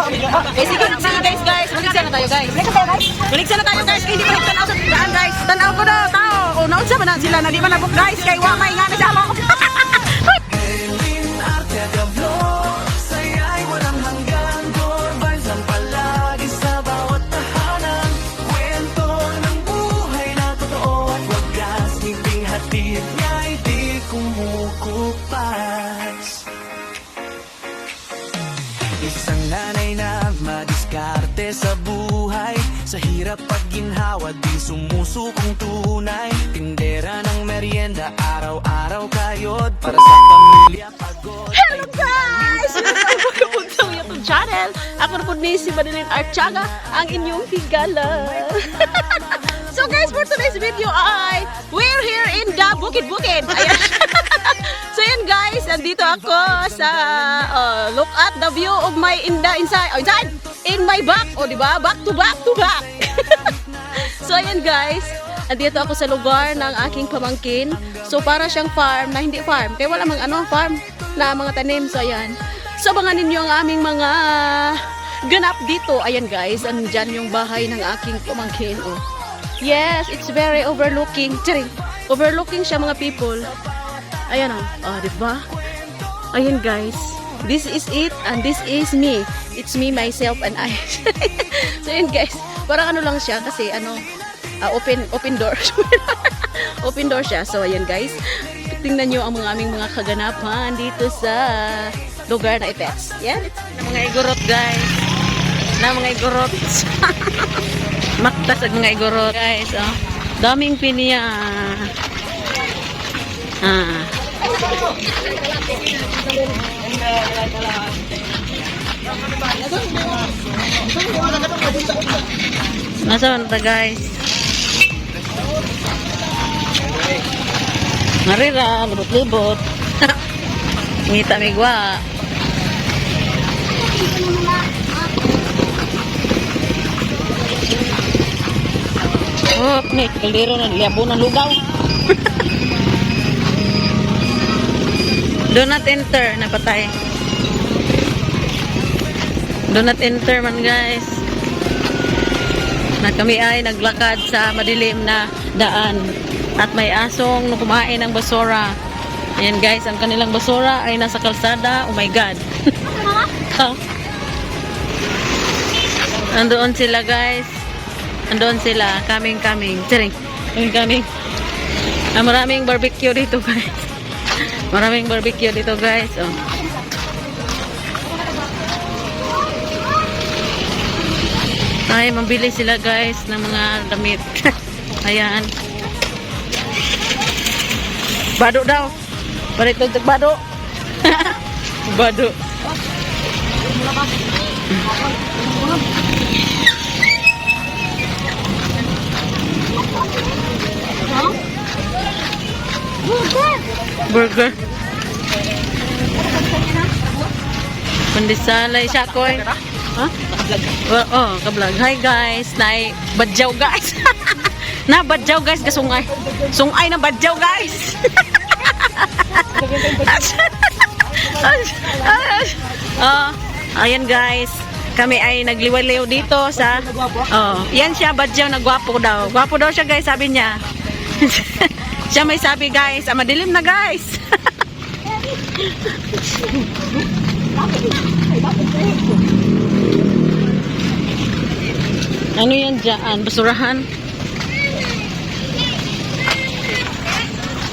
Okay, sige guys. Maligsan na tayo guys. Maligsan na tayo guys. Kaya hindi pa nagtanaw sa daan guys. Tanaw ko na tao. O, naunsa ba na sila na di ba nabuk guys. Kaya wamay nga na siya mo. Isang nanay na madiskarte sa buhay. Sa hirap pag ginhawa di sumusukong tunay. Tindera ng merienda, araw-araw kayod. Para sa pamilya pagod. Hello guys! Welcome sa YouTube channel. Ako na po ni si Madeline Archaga, ang inyong higala. So guys, for today's video ay we're here in the Bukid-Bukid. Ayan. So yan guys, nandito ako sa look at the view of my inside in my back. O diba? Back to back. So ayan guys, nandito ako sa lugar ng aking pamangkin. So para siyang farm na hindi farm. Kaya wala mang farm na mga tanim. So ayan. So abangan ninyo ang aming mga ganap dito. Ayan guys, andyan yung bahay ng aking pamangkin. Oh. Yes, it's very overlooking. Charing. Overlooking siya mga people. Ayan o. Oh, diba? Ayan guys. This is it and this is me. It's me, myself, and I. So ayan guys. Parang ano lang siya kasi open door. Open door siya. So ayan guys. Tingnan nyo ang aming mga kaganapan dito sa lugar na Ipets. Yan. Mga igorot guys. Mga igorot. Maktas ang mga igorot guys. Oh. Daming pinya. Nasaan na guys? Marira, libot-libot. Ngita migwa. Oh, nih, kaldero na liabo ng lugaw. Do not enter, napatay. Do not enter man guys. Na kami ay naglakad sa madilim na daan at may asong kumain ng basura. Ayan guys, ang kanilang basura ay nasa kalsada. Oh my god. Andoon sila guys. Andoon sila, coming. Charing, coming. Maraming barbecue dito guys. Maraming barbecue dito guys. Oh. Ay, mambili sila guys ng mga damit. Ayan. Bado daw. Balik tugtog bado. Bado. Burger. Pandisalay siya koy. Ha? Oh, kablog. Hi guys. Nay badyaw guys. Na badyaw guys gasungay. Sungay na badyaw guys. Ayan guys. Kami ay nagliwaliw dito sa yan siya badyaw na gwapo daw. Gwapo daw siya guys, sabi niya. Siya may sabi guys, madilim na guys. Ano yan dyan? Basurahan?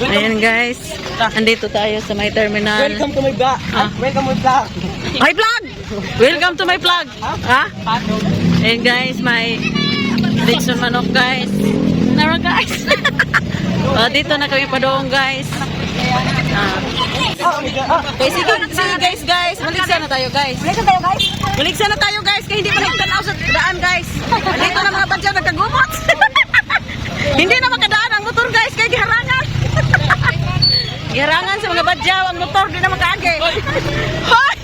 Ayan guys, andito tayo sa my terminal. Welcome to my vlog. Welcome to my vlog. My vlog! Welcome to my vlog. Ha? Ayan guys, my Dixon manok guys. Nara guys. Dito na kami pa doon guys. Okay, sige guys. Maligsan na tayo guys. Maligsan na tayo guys. Kaya hindi pa nagtanaw sa daan guys. Dito na mga badyaw nagkagumot. Hindi na makadaan ang motor guys. Kaya giharangan. Giharangan sa mga badyaw. Ang motor di na makaagi. Hoy!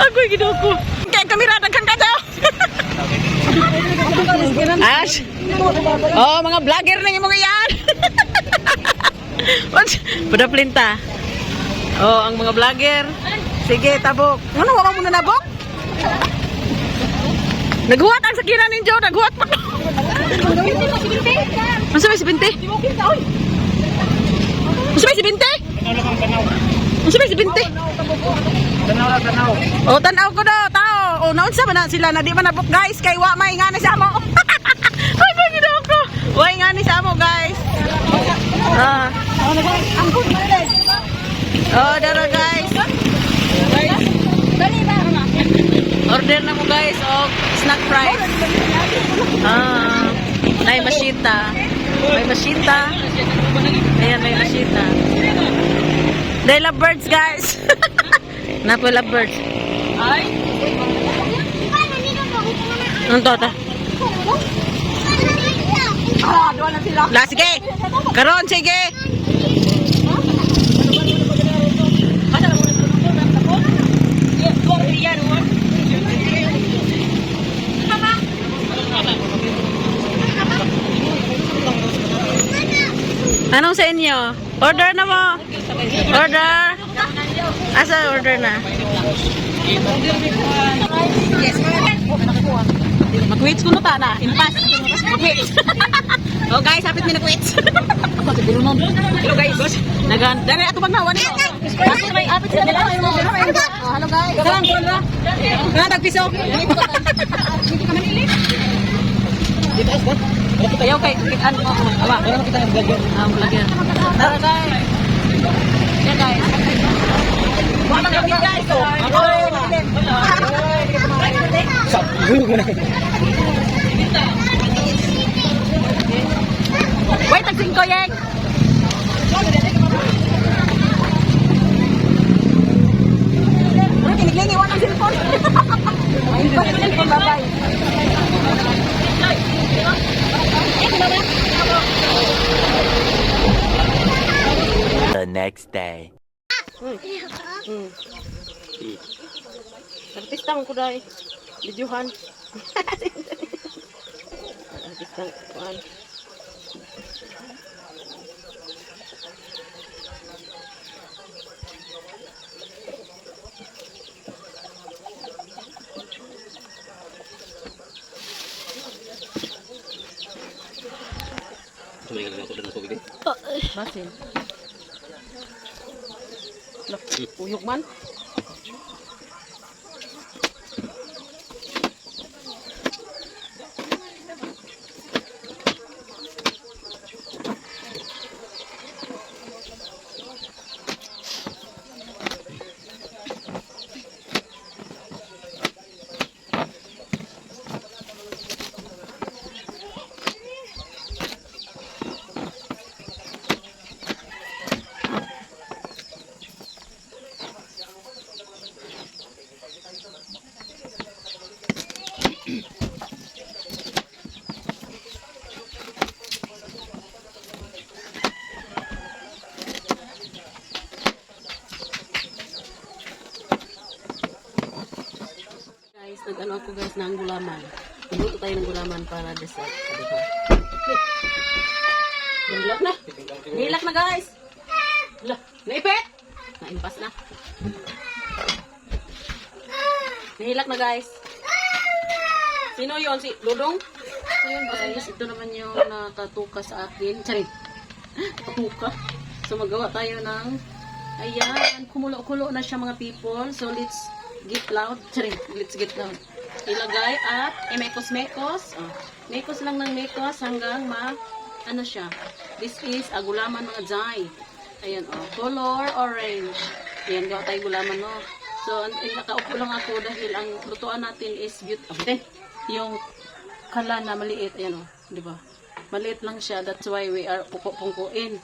Agoy ginuko. Kaya kamera daghan ka daw. Ash. Oh, mga vlogger na yung mga yan. Pada plinta. Oh, ang mga vlogger. Sige, tabok. Ano, wala mo na nabok? Naghuwat ang sakinan ninyo, naghuwat pa. Masa may si Binti? Masa may si Binti? Masa may si Binti? Oh, tanaw ko daw, tao. Oh, naunsa man na sila na di man nabok guys kay wa may ngani sa amo. Ay, bagay ko. Wa ngani sa amo guys. Oh, dara guys. Order na mo guys og snack fries. May masita. May masita. Ayan, may masita. They love birds guys. Napo love birds. Ay. Ano to ta? La, sige. Karon, sige. Anong sa inyo? Order na mo. Order. Asa order na? Mag-quits ko na ta na. Impas. Mag-quits. Oh guys, hapit mi na-quits. Hello guys. Nagan. Dari ato magnawan nito. Kasi may hapit sila nila. Oh, hello guys. Kalang kuno. Na tagpiso. Hindi ka manili. Dito ba? Kayo kay kitaan mo. Aba, meron kita ng vlogger. Vlogger. Tara guys. Yeah guys. Wala kami guys. Wait, tag 5 yeng. Bro, kiniglingi wala ng cellphone. Ay, pa ng cellphone babay. The next day. Artista mo ko dahil. Videohan. Artista mo ko. Basin. Loh, uyuk man. Nag-ano ako guys ng gulaman. Luto tayo ng gulaman para dessert. Diba? Nilak na. Nilak na guys. Naipit. Naimpas na. Nilak na guys. Sino yon? Si Dodong? So yun guys, ito naman yung nakatuka sa akin. Charing. Patuka. So magawa tayo ng ayan. Kumulo-kulo na siya mga people. So let's get loud. Charing, let's get loud. Ilagay at mekos-mekos. Oh. Mekos lang ng mekos hanggang ano siya. This is gulaman mga jay. Ayan oh, color orange. Ayan, gawa tayo gulaman no. So, nakaupo lang ako dahil ang lutuan natin is beautiful. Yung kala na maliit, ayan oh, di ba? Maliit lang siya, that's why we are pungkuin.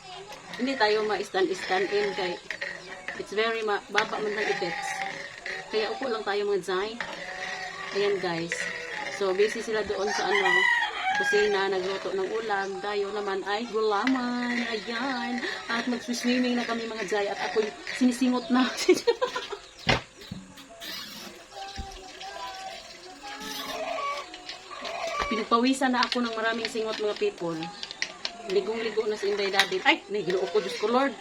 Hindi tayo ma-stand in kay it's very baba man lang effects. Kaya upo lang tayo mga jay. Ayan guys. So busy sila doon sa kusina, nagluto ng ulam. Tayo naman ay gulaman. Ayan. At mag-swimming na kami mga jay. At ako'y sinisingot na. Pinagpawisan na ako ng maraming singot mga people. Ligong-ligo na si Inday Daddy. Ay! Naginuo ko, Diyos ko Lord.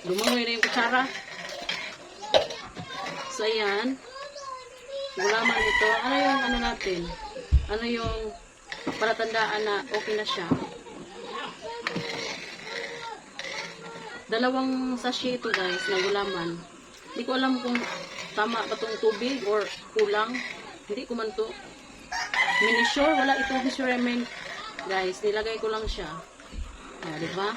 Lumangoy na yung kutsara. So, ayan. Gulaman ito. Ano yung ano natin? Ano yung palatandaan na okay na siya? Dalawang sachet ito guys na gulaman. Hindi ko alam kung tama ba itong tubig or kulang. Hindi ko man to. Minisure, wala itong measurement. Guys, nilagay ko lang siya. Di ba?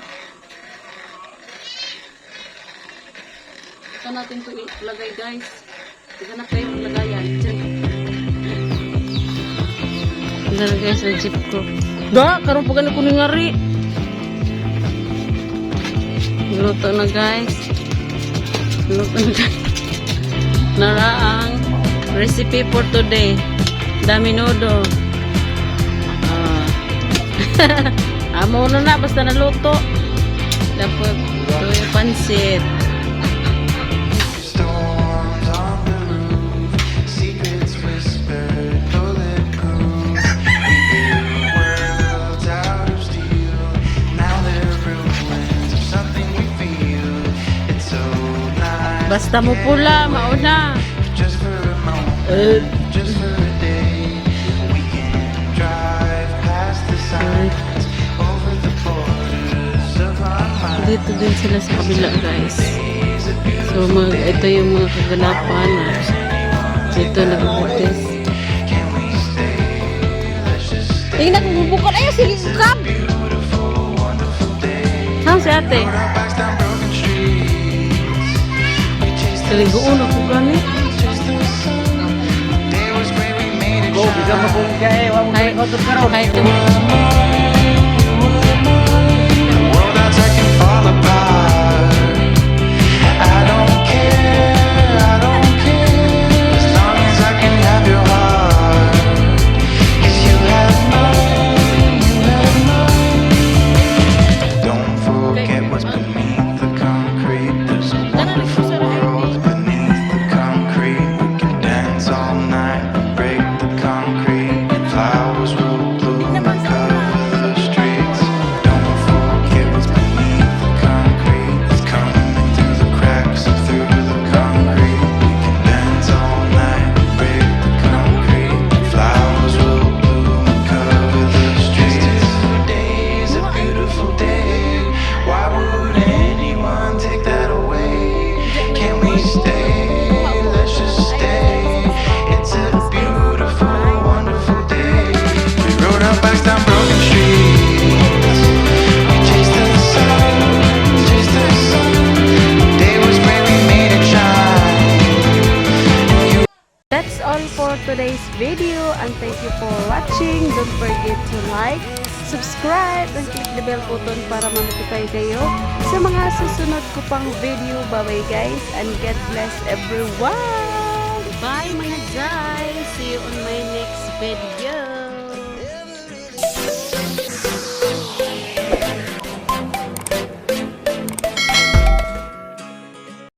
Ito natin ito ilagay guys. Tignan na kayo yung lagayan. Tignan guys ang jeep ko. Karoon pa ganun ko ngari. Luto na guys. Luto na guys. Naraang recipe for today. Dami nodo. Amo na basta naluto. Dapat ito yung pansit. Storms on the roof, secrets whispered, bulletproof. We built worlds out of steel. Now they're ruins of something we feel. It's so nice. Basta mo pula, mauna. Just for a moment, just for a day. We can drive past the signs, over the borders of our minds. Dito din sila sa kabila guys. So ito yung mga kaganapan na dito nag-practice. Tingnan kung bubukod. Ayaw, sige kukab! Saan si ate? Kaliguon ako gani. Go, bigyan mo kung kaya. Huwag mo Ay, ikaw karon. ay, World out I can fall apart. I don't care, as long as I can have your heart. 'Cause you have mine. Don't forget what's beneath the concrete. There's a wonderful world beneath the concrete. We can dance all night, break the concrete. Flowers will bloom and cover the streets. Don't forget what's beneath the concrete. It's coming through the cracks and through the concrete. We can dance all night, break the concrete. Flowers will bloom and cover the streets. Today's a beautiful day. Why would anyone take that away? Can we stay? Let's just stay. It's a beautiful, wonderful day. We rode our bikes down broken streets. We chased the sun, chased the sun. The day was great, we made it shine. that's all for today's video and thank you for watching. Don't forget to like, subscribe, and click the bell button para ma-notify kayo sa mga susunod ko pang video. Bye-bye guys and God bless everyone! Bye mga guys! See you on my next video!